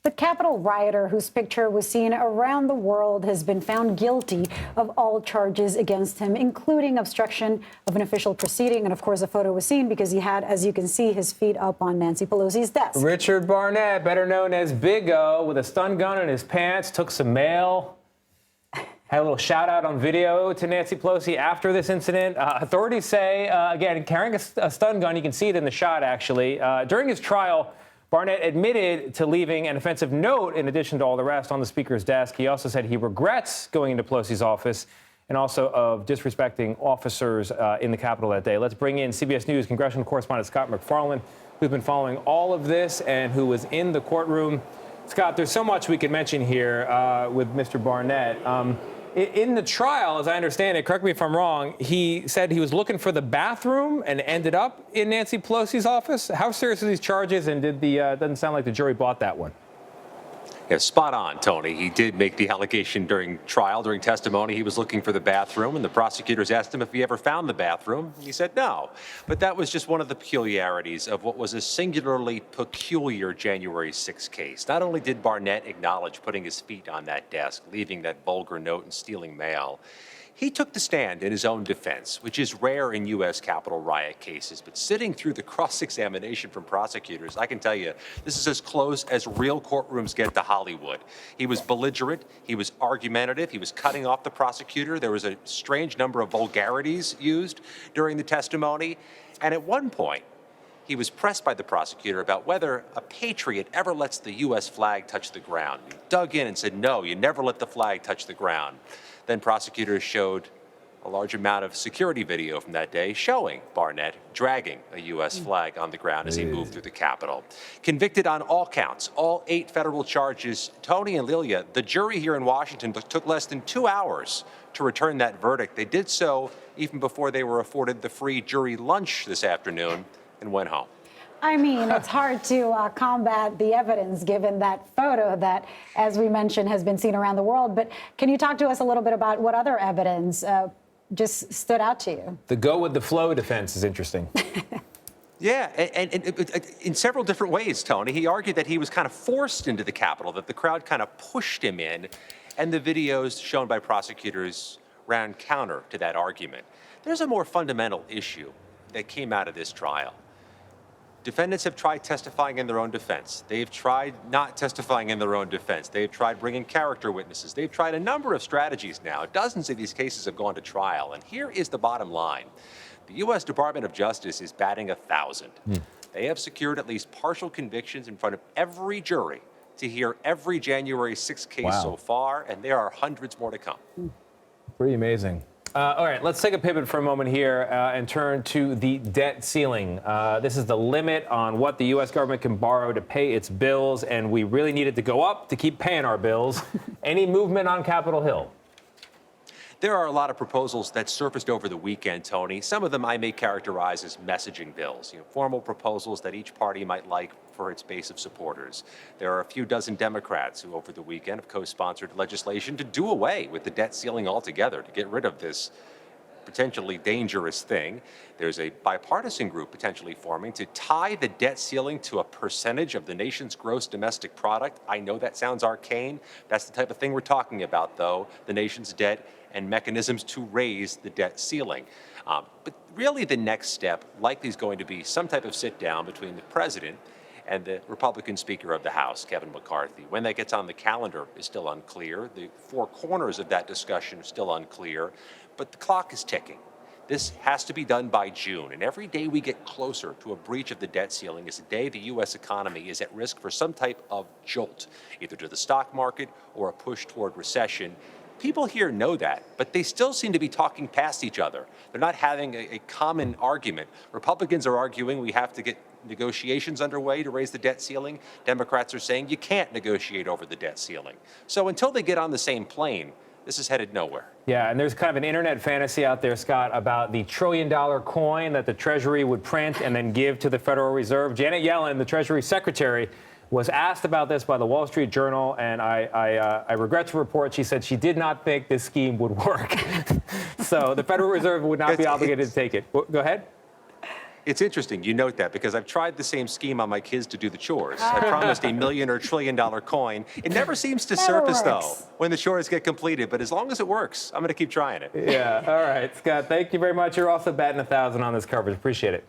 The Capitol rioter, whose picture was seen around the world, has been found guilty of all charges against him, including obstruction of an official proceeding. And of course, a photo was seen because he had, as you can see, his feet up on Nancy Pelosi's desk. Richard Barnett, better known as Big O, with a stun gun in his pants, took some mail. Had a little shout out on video to Nancy Pelosi after this incident. Authorities say, again, carrying a stun gun, you can see it in the shot, actually. During his trial, Barnett admitted to leaving an offensive note in addition to all the rest on the speaker's desk. He also said he regrets going into Pelosi's office and also of disrespecting officers in the Capitol that day. Let's bring in CBS News congressional correspondent Scott MacFarlane, who's been following all of this and who was in the courtroom. Scott, there's so much we could mention here with Mr. Barnett. In the trial, as I understand it, correct me if I'm wrong, he said he was looking for the bathroom and ended up in Nancy Pelosi's office. How serious are these charges, and doesn't sound like the jury bought that one? Yeah, spot on, Tony. He did make the allegation during trial, during testimony. He was looking for the bathroom, and the prosecutors asked him if he ever found the bathroom. He said no. But that was just one of the peculiarities of what was a singularly peculiar January 6th case. Not only did Barnett acknowledge putting his feet on that desk, leaving that vulgar note and stealing mail, he took the stand in his own defense, which is rare in U.S. Capitol riot cases. But sitting through the cross-examination from prosecutors, I can tell you, this is as close as real courtrooms get to Hollywood. He was belligerent. He was argumentative. He was cutting off the prosecutor. There was a strange number of vulgarities used during the testimony. And at one point, he was pressed by the prosecutor about whether a patriot ever lets the U.S. flag touch the ground. He dug in and said, no, you never let the flag touch the ground. Then prosecutors showed a large amount of security video from that day showing Barnett dragging a U.S. flag on the ground as he moved through the Capitol. Convicted on all counts, all 8 federal charges, Tony and Lilia, the jury here in Washington took less than 2 hours to return that verdict. They did so even before they were afforded the free jury lunch this afternoon and went home. I mean, it's hard to combat the evidence given that photo that, as we mentioned, has been seen around the world. But can you talk to us a little bit about what other evidence just stood out to you? The go with the flow defense is interesting. Yeah, and in several different ways, Tony. He argued that he was kind of forced into the Capitol, that the crowd kind of pushed him in, and the videos shown by prosecutors ran counter to that argument. There's a more fundamental issue that came out of this trial. Defendants have tried testifying in their own defense. They've tried not testifying in their own defense. They've tried bringing character witnesses. They've tried a number of strategies now. Dozens of these cases have gone to trial. And here is the bottom line. The U.S. Department of Justice is batting 1,000. They have secured at least partial convictions in front of every jury to hear every January 6th case so far, and there are hundreds more to come. Pretty amazing. All right, let's take a pivot for a moment here and turn to the debt ceiling. This is the limit on what the U.S. government can borrow to pay its bills, and we really need it to go up to keep paying our bills. Any movement on Capitol Hill? There are a lot of proposals that surfaced over the weekend, Tony. Some of them I may characterize as messaging bills, formal proposals that each party might like for its base of supporters. There are a few dozen Democrats who over the weekend have co-sponsored legislation to do away with the debt ceiling altogether, to get rid of this potentially dangerous thing. There's a bipartisan group potentially forming to tie the debt ceiling to a percentage of the nation's gross domestic product. I know that sounds arcane. That's the type of thing we're talking about, though, the nation's debt and mechanisms to raise the debt ceiling. But really the next step likely is going to be some type of sit down between the president and the Republican Speaker of the House, Kevin McCarthy. When that gets on the calendar is still unclear. The 4 corners of that discussion are still unclear, but the clock is ticking. This has to be done by June, and every day we get closer to a breach of the debt ceiling is a day the U.S. economy is at risk for some type of jolt, either to the stock market or a push toward recession. People here know that, but they still seem to be talking past each other. They're not having a common argument. Republicans are arguing we have to get negotiations underway to raise the debt ceiling. Democrats are saying you can't negotiate over the debt ceiling. So until they get on the same plane, this is headed nowhere. Yeah, and there's kind of an internet fantasy out there, Scott, about the $1 trillion coin that the Treasury would print and then give to the Federal Reserve. Janet Yellen, the Treasury Secretary, was asked about this by the Wall Street Journal, and I regret to report she said she did not think this scheme would work. So the Federal Reserve would not be obligated to take it. Go ahead. It's interesting you note that because I've tried the same scheme on my kids to do the chores. I promised $1 million or $1 trillion coin. It never seems to surface, though, when the chores get completed. But as long as it works, I'm going to keep trying it. Yeah. All right, Scott, thank you very much. You're also batting 1,000 on this coverage. Appreciate it.